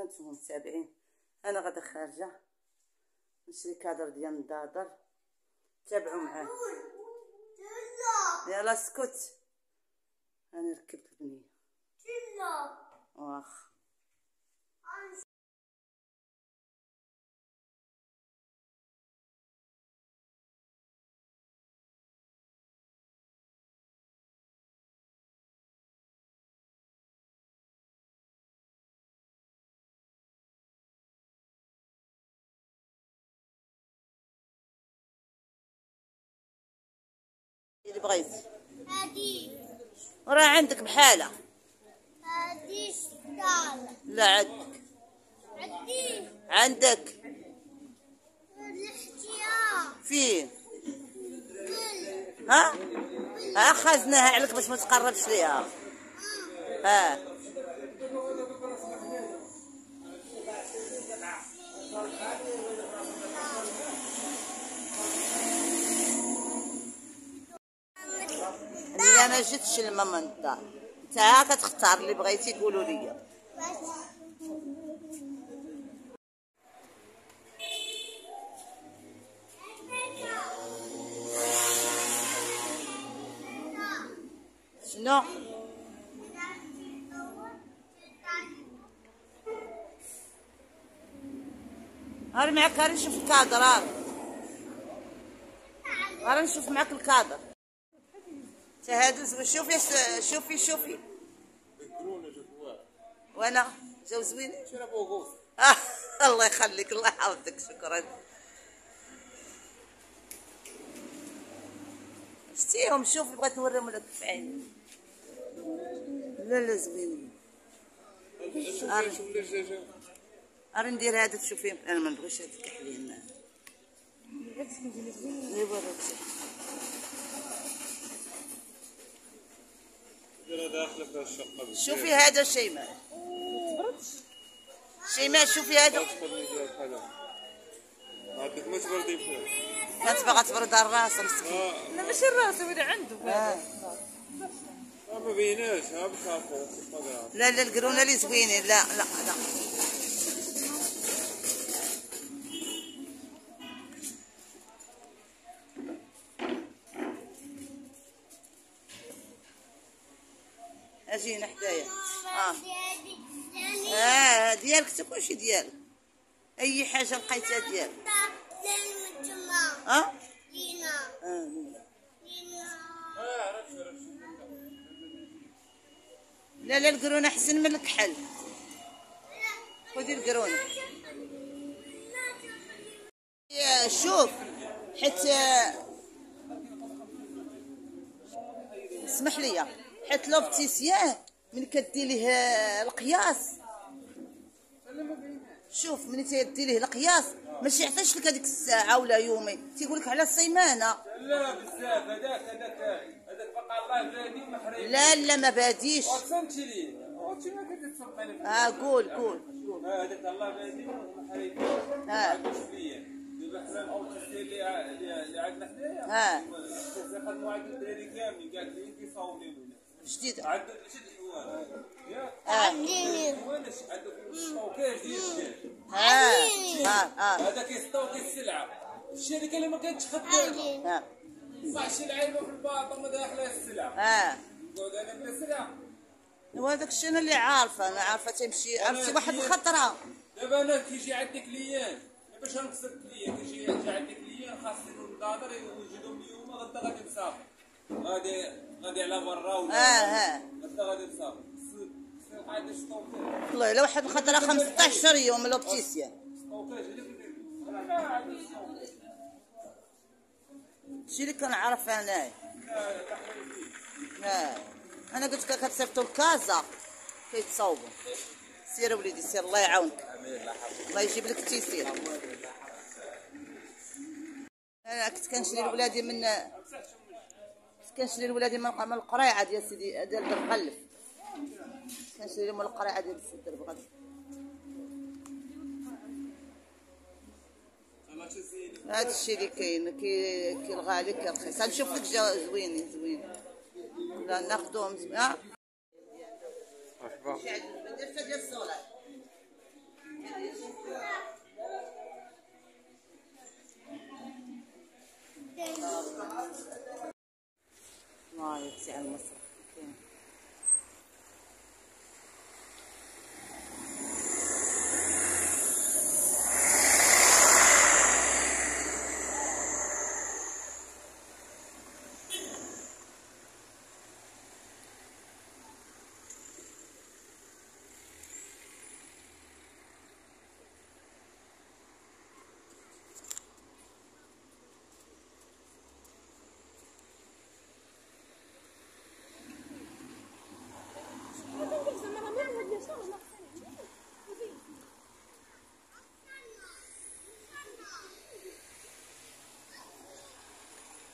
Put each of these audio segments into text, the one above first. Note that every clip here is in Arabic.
هانتوما متابعين، انا غادا خارجه نشري كادر ديال النضاضر، تابعوا معاه. يلا اسكت، انا ركبت بنيه واخ. اللي بغيتي هادي راه عندك بحاله. هادي ستال لا عندك عندك الاحتياط فين؟ كل ها ها خزناها عليك باش ما تقربش ليها. ها لا ما جيتش لماما الدار، انت ها كتختار اللي بغيتي قولوا لي. شنو؟ هاري معاك، هاري نشوف الكادر، هاري نشوف معاك الكادر. هادو شوفي شوفي وانا جاو زوينين. الله يخليك، الله يحفظك، شكرا. شتيهم؟ شوفي بغيت نوريهم لك في عيني. لا زوينين. اري ندير هذا تشوفيهم. انا ما نبغيش هذيك حلينا. شوفي هذا شيماء، شيماء شوفي هذا. ما تبردي فيه. كانت باغا تبرد الراس مسكين. لا ماشي الراس، ولا عنده ما بيناش ها بخافوا. لا القرونه اللي زوينين. لا اجينا حدايا. ديالك كلشي ديالك، اي حاجه لقيتها ديالك. لا القرونه احسن من الكحل. خذي القرونه. شوف حيت اسمح لي، حيت لوبتيسيان من كدير ليه القياس، شوف من تيدي ليه القياس ماشي يعطيش لك هذيك الساعه ولا يومين، تيقول لك على السيمانه. لا بزاف هذاك بقى الله بادي محري. لا ما باديش. فهمتي لي وانتي ما كتتصدقيني. قول هذاك الله بادي محري. دابا حنا الاوتيسي اللي عندنا حنايا خدموا عند الدراري كاملين كاع اللي كيصاوبوا جديد. عندك شي الحوار ياك عندي واش عندك الستوكاج ديال هذا كيستوكي السلعه. الشركه اللي ما كانتش خدامه صح شي لعيبه في الباطن ما داخله السلعه. نقعد انا بلا سلعه. وهذاك الشيء انا اللي عارفه، تمشي عرفتي واحد الخطره. دابا انا كيجي عندي كليان باش نكسر كليان، كيجي عندي كليان خاصني النضاضر يوجدهم اليوم غدا غادي نسافر. غادي على برا ولا غدا غادي نسافر. قاعد ستوكاج والله الا واحد الخطره 15 يوم لوبتيسيان. ستوكاج انا ما عندي ستوكاج. شي اللي كنعرف انايا. انا قلت لك كتصيفطوا الكازا كيتصاوبوا. سير وليدي سير، الله يعاونك، الله يجيب لك التيسير. انا كنت كنشري لولادي من القريعه ديال سيدي ديال الغلف، كنشري لهم القريعه ديال سيدي الغلف. هذا الشيء اللي كاين كي الغالي كي رخيص. غنشوف لك زوينين لا ناخذوهم. مرحبا. درت ديال الصولاح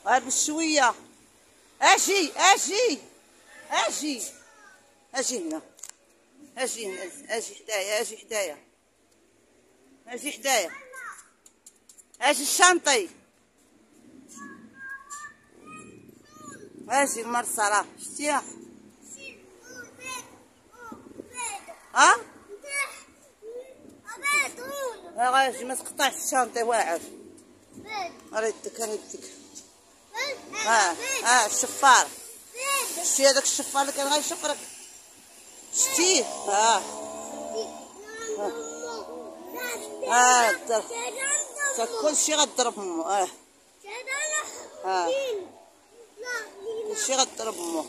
غير بشويه. اجي اجي اجي اجي هنا، اجي هنا، اجي حدايا، اجي حدايا، اجي حدايا، اجي الشانطي، اجي المرسله شتيها. ها غاجي ما تقطعش الشانطي واعر. ريدك ريدك. ها الشفار، شتي هذاك الشفار اللي كان غيشفرك، شتيه. كلشي غضرب امو. كلشي غضرب امو.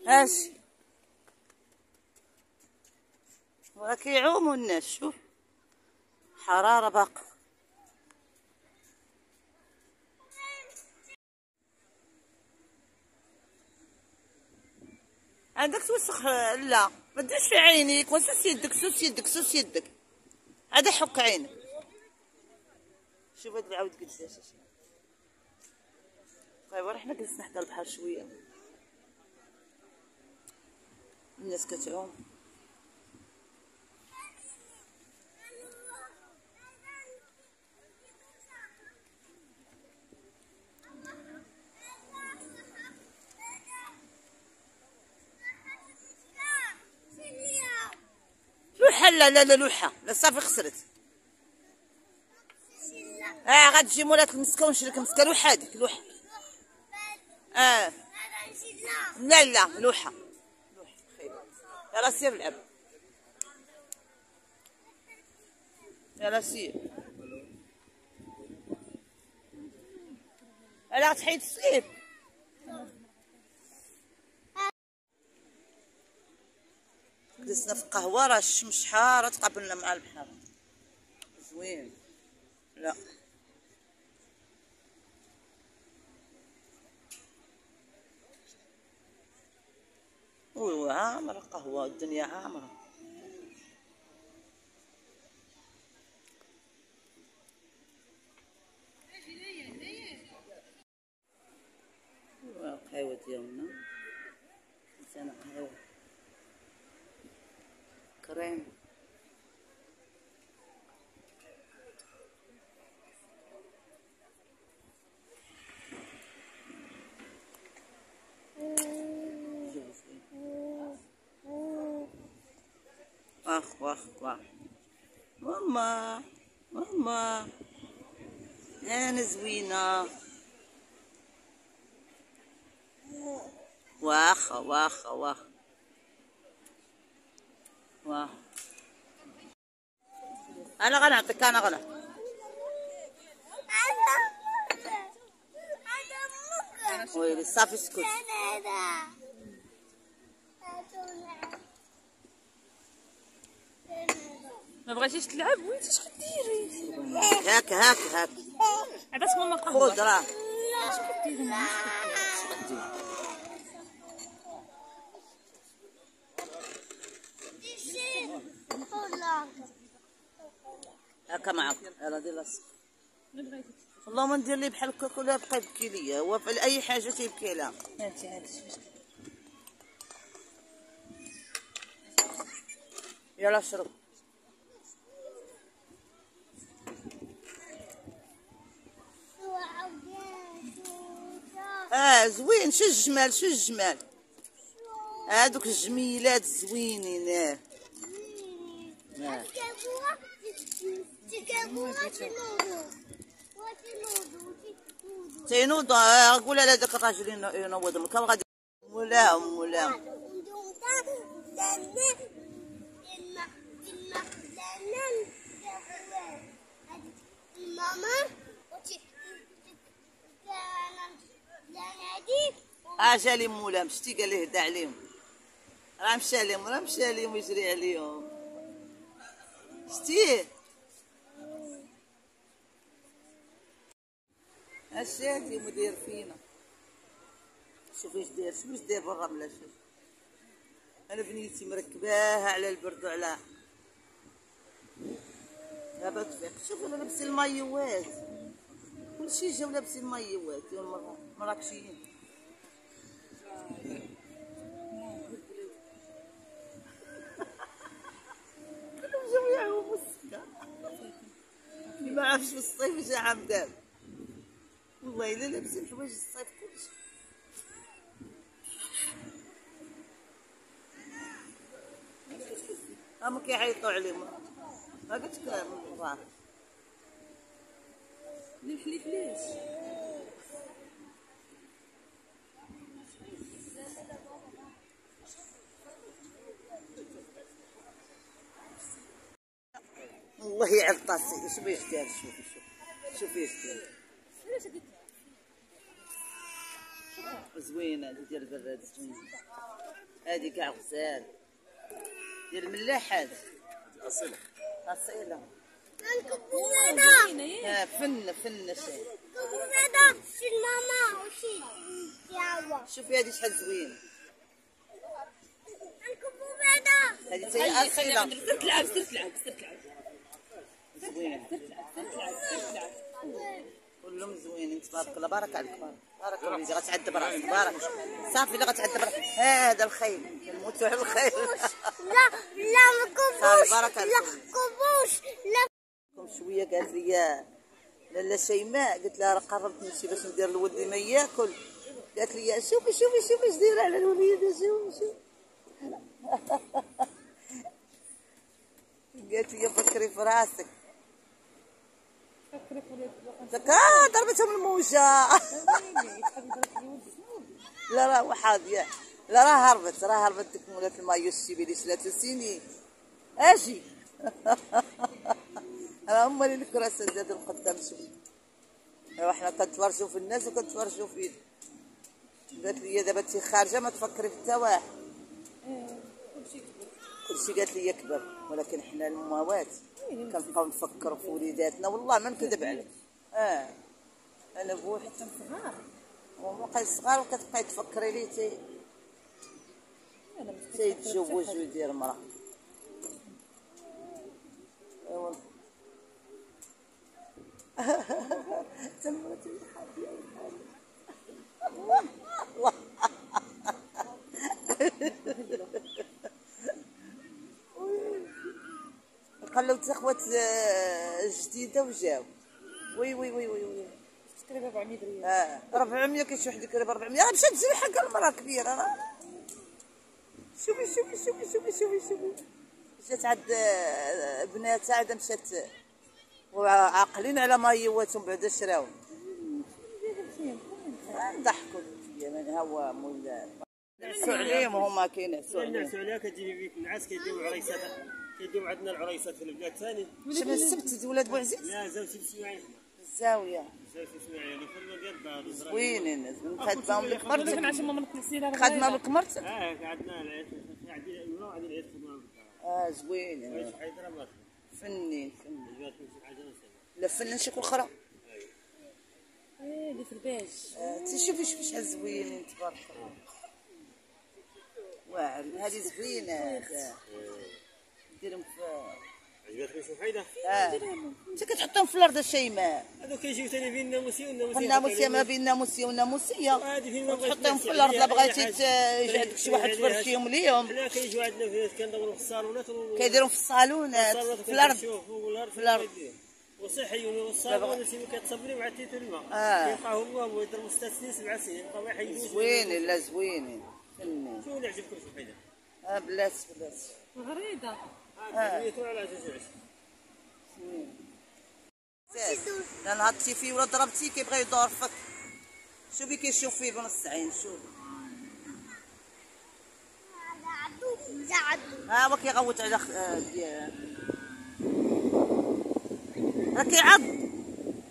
اش راك يعوموا الناس. شوف حرارة باقا. عندك توسخ. لا ما ديرش في عينيك، وسوس يدك، سوس يدك، سوس يدك، هذا حك عينك. شوف هاد العود قداش. طيب حنا جلسنا حدا البحر شويه، الناس كتعوم. لوحة. لا لا لا لوحة لا صافي خسرت. غتجي مولات المسكه ونشري لك مسكه. لوحة هاديك لوحة. لا لا لوحة. يلا سير لعب، يلا سير. لا تحيد الصيب. جلسنا في القهوة، راه الشمس حارة تقابلنا مع البحر زوين. لا وي عامرة قهوة، الدنيا عامرة. القهوة ديالنا انسانة قهوة كريم. واخ ماما ماما انا زوينة. واخا واخا واخا واخ. انا غنعطيك، انا غنعطيك. ويلي صافي اسكت. ما بغيتيش تلعب؟ وانت اش كديري؟ هاك هاك هاك عطات ماما قهوة. خذ راه. اش كديري؟ هاكا معاك. يلا دير راسك. ما بغيتيش. والله ما ندير ليه بحال هكا كلها بقى يبكي ليا. هو في اي حاجه تيبكي عليها. هاتي يلا شرب. زوين. شو الجمال، شو الجمال. هادوك الجميلات زوينين. تينوض. قول على داك الراجل ينوض لك. غادي مولاهم جالي مولاهم شتي قال لي هدا عليهم راه مشى لهم يجري عليهم شتيه اش هادي مدير فينا شوف اش داير بالرمله شوف انا بنيتي مركباها على البرد وعلى دابا تفيق شوف انا لابسين المايوات كلشي جاو لابسين المايوات ديال مراكشيين كلهم جاو يعوموا السكه ما عرفتش في الصيف جا عام دابا والله الا لابسين حوايج الصيف كلشي هما كيعيطوا عليهم ما قلت لك من الظهر ليش والله يعرف طاسي اش بغيت دير شوفي اش داير زوينه هذه ديال البراد زوينه هذه كاع غزال ديال الملاح هذا اصيله فن شي شوفي هذه شحال زوينه هذه تاهي اصيله سير تلعب زوينه كلهم زوينين تبارك الله بارك عليك بارك الله وليدي غتعذب راسك بارك صافي اللي غتعذب راسك هذا الخيل كنموتوا على الخيل لا مكبوش بارك عليك لا شويه قالت لي لاله شيماء قلت لها راه قربت نمشي باش ندير لولدي ما ياكل قالت لي شوفي اش دايره على الوليد شوفي قالت لي فكري في راسك ضربتهم الموجه لا راه وحاضيه لا راه هربت ديك مولات المايو الشيبيلي 3 سنين اجي راه هما اللي الكراسه زادوا القدام شويه ايوا حنا كنتفرجوا في الناس وكنتفرجوا فينا قالت لي دابا انت خارجه ما تفكري في حتى واحد كلشي قالت لي كبر ولكن حنا الاموات كنبقاو نفكروا في وليداتنا والله ما نكذب عليك انا بوحدي صغار وبقى صغار وكتبقاي تفكري ليه تيتزوج ويدير مراه ايوا تموت الله خلوت اخوات جديده وجاو وي تقريبا 400 ريال 400 كاين شي واحد يقرب 400 راه مشات تجري حق المراه كبيره راه شوفي جات عند بناتها عاد مشات وعاقلين على مايواتهم بعدا شراو ضحكوا فيا من هوا مولا نعسوا عليهم هما كينعسوا عليهم نعسوا عليها كتجيبي بيك النعاس كيديو عريسات كيديو عندنا العريسات في البلاد ثاني شبه السبت ولاد بوعزيز لا زاوية سمعي الزاويه يعني كل ديال الدار زوينين خدمهم بالقمر كنعرف ماما نقصينا خدمه بالقمر عندنا العيد عندي ايوا وعندي العيد خدمه زوينين واش حيدر ما فني جات شي حاجه لا فنان شي كل اخرى اللي في الباج شوفي شحال زوينين تبارك الله واعر هذه زوينه ديرهم في عجبتك شي حيده انت كتحطهم في الارض شيماء هذوك كيجيو ثاني بين الناموسيه والناموسيه ما بين الناموسيه والناموسيه هذه فين ما تحطهم في الارض لا بغيتي يجي عندك شي واحد تفرشيهم ليهم حنا كيجيو عندنا في كندوروا في الصالونات كيديروا في الصالونات في الارض في الارض وصحي والصالون شي كتصبري مع تيت الماء كيبقى هو يضرب مستثني 7 سنين يبقى واحد زوينين لا زوينين فنين شنو اللي عجبكم شي حيده بلاتي غريضه ميتو على جوج لا نهضتي فيه ولا ضربتيه كيبغي يدور فيك شوفي كيشوف فيه بنص عين شوفي تعدوا. ها هو كيغوت على راه كيعض،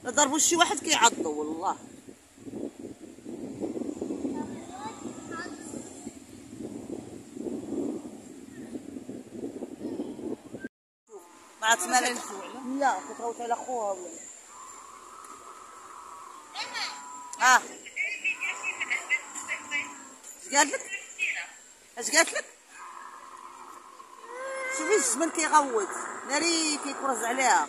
لا ضربوا شي واحد كيعضو والله. مع تمارين لا كتغوت على خوها ولا اه. اش قالت لك؟ اش قالت لك؟ شوفي الجمل كيغوت ناري كيكرز عليها.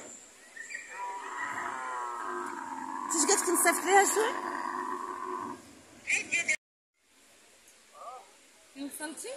انت اش قالت لك نصيفط ليها شويه؟ وصلتي؟